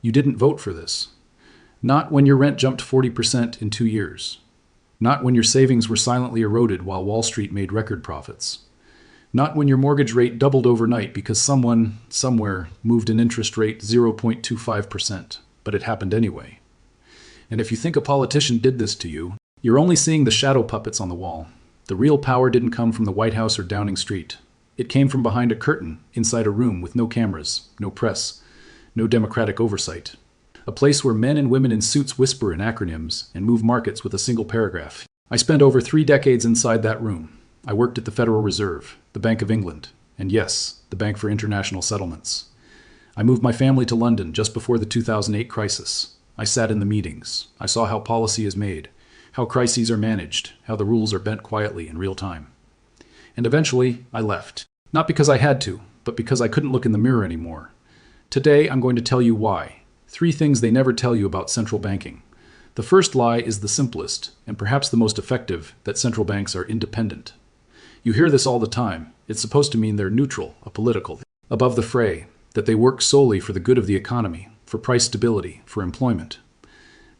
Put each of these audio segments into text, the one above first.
You didn't vote for this. Not when your rent jumped 40% in 2 years. Not when your savings were silently eroded while Wall Street made record profits. Not when your mortgage rate doubled overnight because someone, somewhere, moved an interest rate 0.25%, but it happened anyway. And if you think a politician did this to you, you're only seeing the shadow puppets on the wall. The real power didn't come from the White House or Downing Street. It came from behind a curtain, inside a room with no cameras, no press, no democratic oversight. A place where men and women in suits whisper in acronyms and move markets with a single paragraph. I spent over 3 decades inside that room. I worked at the Federal Reserve, the Bank of England, and yes, the Bank for International Settlements. I moved my family to London just before the 2008 crisis. I sat in the meetings. I saw how policy is made, how crises are managed, how the rules are bent quietly in real time. And eventually, I left. Not because I had to, but because I couldn't look in the mirror anymore. Today, I'm going to tell you why. 3 things they never tell you about central banking. The first lie is the simplest, and perhaps the most effective, that central banks are independent. You hear this all the time. It's supposed to mean they're neutral, apolitical, above the fray, that they work solely for the good of the economy, for price stability, for employment.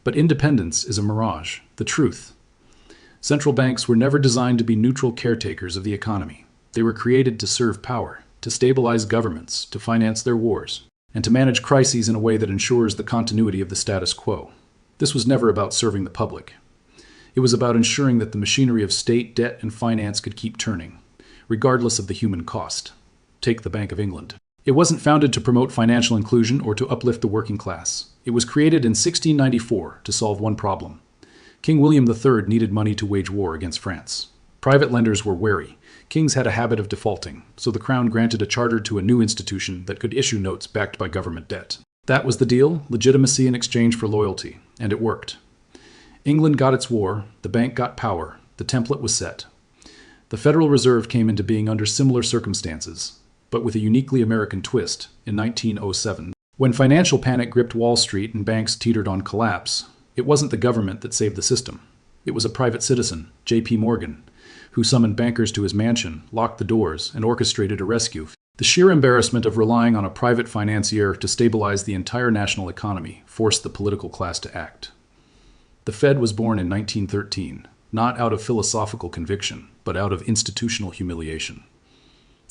But independence is a mirage, the truth. Central banks were never designed to be neutral caretakers of the economy. They were created to serve power, to stabilize governments, to finance their wars, and to manage crises in a way that ensures the continuity of the status quo. This was never about serving the public. It was about ensuring that the machinery of state, debt, and finance could keep turning, regardless of the human cost. Take the Bank of England. It wasn't founded to promote financial inclusion or to uplift the working class. It was created in 1694 to solve one problem. King William III needed money to wage war against France. Private lenders were wary. Kings had a habit of defaulting, so the Crown granted a charter to a new institution that could issue notes backed by government debt. That was the deal, legitimacy in exchange for loyalty, and it worked. England got its war, the bank got power, the template was set. The Federal Reserve came into being under similar circumstances, but with a uniquely American twist, in 1907. When financial panic gripped Wall Street and banks teetered on collapse, it wasn't the government that saved the system. It was a private citizen, J.P. Morgan, who summoned bankers to his mansion, locked the doors, and orchestrated a rescue. The sheer embarrassment of relying on a private financier to stabilize the entire national economy forced the political class to act. The Fed was born in 1913, not out of philosophical conviction, but out of institutional humiliation.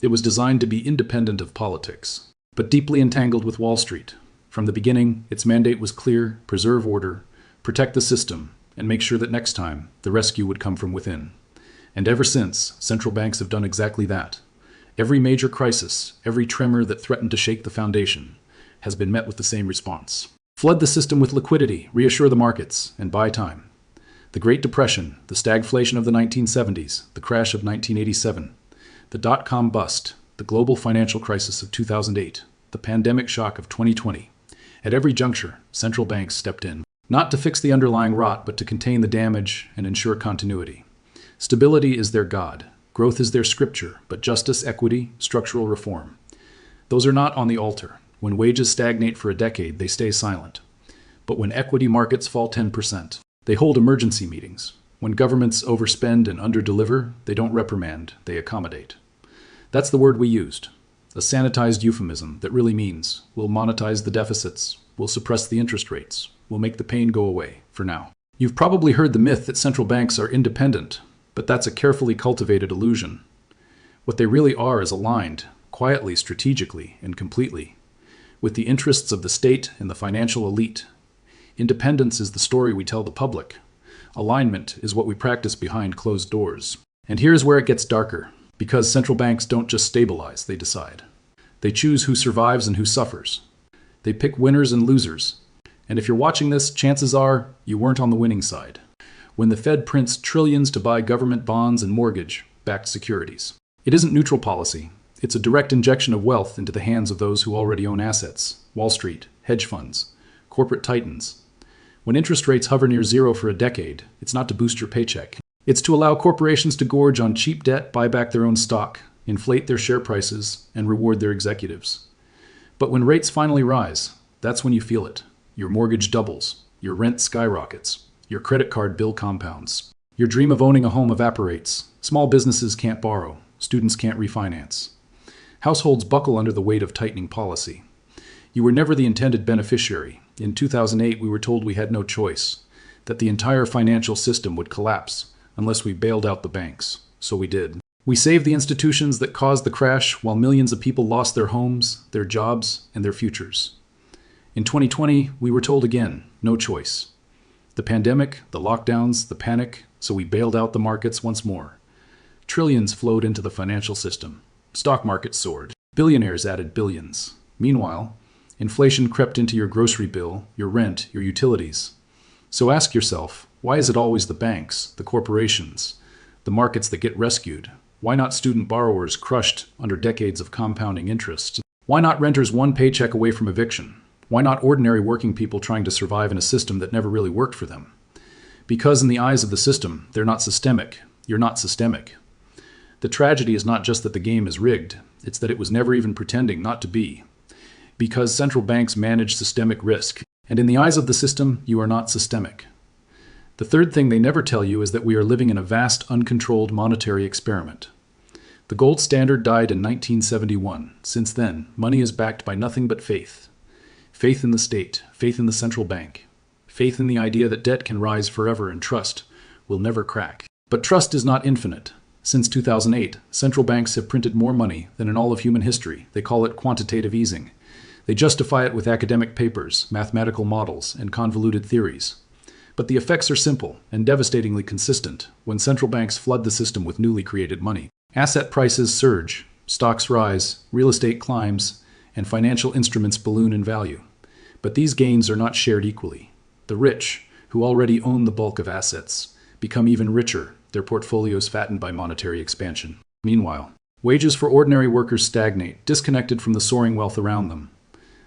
It was designed to be independent of politics, but deeply entangled with Wall Street. From the beginning, its mandate was clear: preserve order, protect the system, and make sure that next time, the rescue would come from within. And ever since, central banks have done exactly that. Every major crisis, every tremor that threatened to shake the foundation, has been met with the same response. Flood the system with liquidity, reassure the markets, and buy time. The Great Depression, the stagflation of the 1970s, the crash of 1987, the dot-com bust, the global financial crisis of 2008, the pandemic shock of 2020. At every juncture, central banks stepped in, not to fix the underlying rot, but to contain the damage and ensure continuity. Stability is their god. Growth is their scripture, but justice, equity, structural reform. Those are not on the altar. When wages stagnate for a decade, they stay silent. But when equity markets fall 10%, they hold emergency meetings. When governments overspend and underdeliver, they don't reprimand, they accommodate. That's the word we used. A sanitized euphemism that really means we'll monetize the deficits, we'll suppress the interest rates, we'll make the pain go away, for now. You've probably heard the myth that central banks are independent, but that's a carefully cultivated illusion. What they really are is aligned, quietly, strategically, and completely, with the interests of the state and the financial elite. Independence is the story we tell the public. Alignment is what we practice behind closed doors. And here's where it gets darker, because central banks don't just stabilize, they decide. They choose who survives and who suffers. They pick winners and losers. And if you're watching this, chances are you weren't on the winning side. When the Fed prints trillions to buy government bonds and mortgage-backed securities, it isn't neutral policy. It's a direct injection of wealth into the hands of those who already own assets: Wall Street, hedge funds, corporate titans. When interest rates hover near zero for a decade, it's not to boost your paycheck. It's to allow corporations to gorge on cheap debt, buy back their own stock, inflate their share prices, and reward their executives. But when rates finally rise, that's when you feel it. Your mortgage doubles, your rent skyrockets, your credit card bill compounds. Your dream of owning a home evaporates. Small businesses can't borrow. Students can't refinance. Households buckle under the weight of tightening policy. You were never the intended beneficiary. In 2008, we were told we had no choice, that the entire financial system would collapse unless we bailed out the banks. So we did. We saved the institutions that caused the crash while millions of people lost their homes, their jobs, and their futures. In 2020, we were told again, no choice. The pandemic, the lockdowns, the panic, so we bailed out the markets once more. Trillions flowed into the financial system. Stock markets soared. Billionaires added billions. Meanwhile, inflation crept into your grocery bill, your rent, your utilities. So ask yourself, why is it always the banks, the corporations, the markets that get rescued? Why not student borrowers crushed under decades of compounding interest? Why not renters one paycheck away from eviction? Why not ordinary working people trying to survive in a system that never really worked for them? Because in the eyes of the system, they're not systemic. You're not systemic. The tragedy is not just that the game is rigged, it's that it was never even pretending not to be. Because central banks manage systemic risk, and in the eyes of the system, you are not systemic. The third thing they never tell you is that we are living in a vast, uncontrolled monetary experiment. The gold standard died in 1971. Since then, money is backed by nothing but faith. Faith in the state, faith in the central bank, faith in the idea that debt can rise forever and trust will never crack. But trust is not infinite. Since 2008, central banks have printed more money than in all of human history. They call it quantitative easing. They justify it with academic papers, mathematical models, and convoluted theories. But the effects are simple and devastatingly consistent when central banks flood the system with newly created money. Asset prices surge, stocks rise, real estate climbs, and financial instruments balloon in value. But these gains are not shared equally. The rich, who already own the bulk of assets, become even richer, their portfolios fattened by monetary expansion. Meanwhile, wages for ordinary workers stagnate, disconnected from the soaring wealth around them.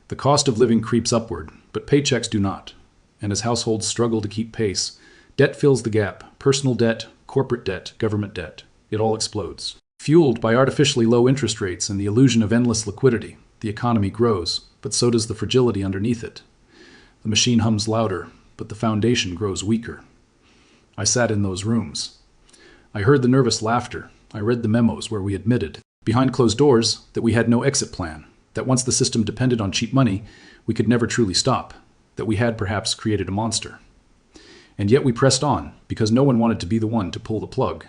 The cost of living creeps upward, but paychecks do not. And as households struggle to keep pace, debt fills the gap. Personal debt, corporate debt, government debt. It all explodes. Fueled by artificially low interest rates and the illusion of endless liquidity, the economy grows, but so does the fragility underneath it. The machine hums louder, but the foundation grows weaker. I sat in those rooms. I heard the nervous laughter. I read the memos where we admitted, behind closed doors, that we had no exit plan, that once the system depended on cheap money, we could never truly stop, that we had perhaps created a monster. And yet we pressed on, because no one wanted to be the one to pull the plug.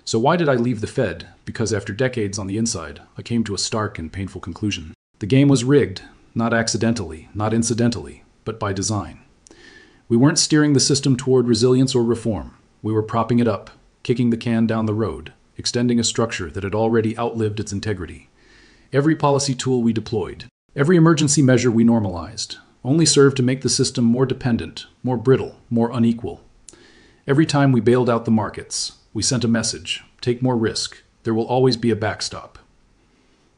So why did I leave the Fed? Because after decades on the inside, I came to a stark and painful conclusion. The game was rigged, not accidentally, not incidentally, but by design. We weren't steering the system toward resilience or reform. We were propping it up, kicking the can down the road, extending a structure that had already outlived its integrity. Every policy tool we deployed, every emergency measure we normalized, only served to make the system more dependent, more brittle, more unequal. Every time we bailed out the markets, we sent a message: take more risk. There will always be a backstop.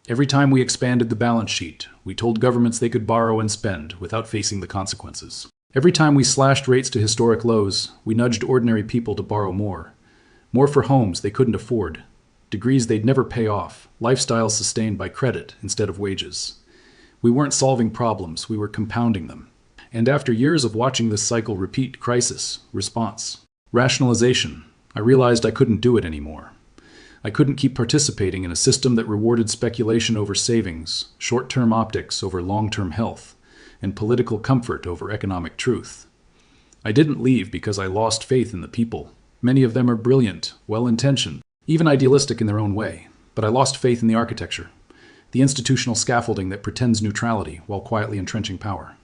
Every time we expanded the balance sheet, we told governments they could borrow and spend without facing the consequences. Every time we slashed rates to historic lows, we nudged ordinary people to borrow more. More for homes they couldn't afford, degrees they'd never pay off, lifestyles sustained by credit instead of wages. We weren't solving problems, we were compounding them. And after years of watching this cycle repeat, crisis, response, rationalization, I realized I couldn't do it anymore. I couldn't keep participating in a system that rewarded speculation over savings, short-term optics over long-term health, and political comfort over economic truth. I didn't leave because I lost faith in the people. Many of them are brilliant, well-intentioned, even idealistic in their own way. But I lost faith in the architecture, the institutional scaffolding that pretends neutrality while quietly entrenching power.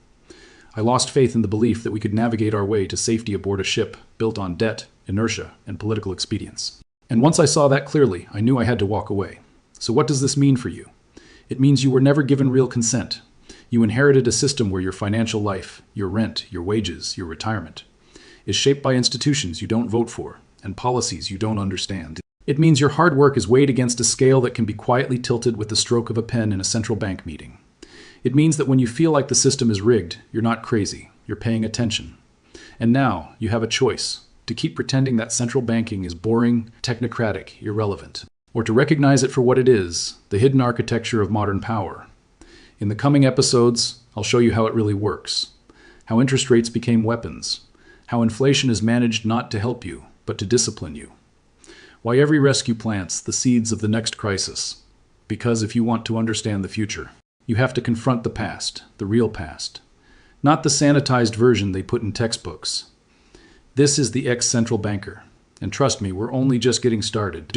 I lost faith in the belief that we could navigate our way to safety aboard a ship built on debt, inertia, and political expedience. And once I saw that clearly, I knew I had to walk away. So what does this mean for you? It means you were never given real consent. You inherited a system where your financial life, your rent, your wages, your retirement, is shaped by institutions you don't vote for and policies you don't understand. It means your hard work is weighed against a scale that can be quietly tilted with the stroke of a pen in a central bank meeting. It means that when you feel like the system is rigged, you're not crazy, you're paying attention. And now you have a choice: to keep pretending that central banking is boring, technocratic, irrelevant, or to recognize it for what it is, the hidden architecture of modern power. In the coming episodes, I'll show you how it really works, how interest rates became weapons, how inflation is managed not to help you, but to discipline you, why every rescue plants the seeds of the next crisis. Because if you want to understand the future, you have to confront the past, the real past. not the sanitized version they put in textbooks. This is the ex-central banker. And trust me, we're only just getting started.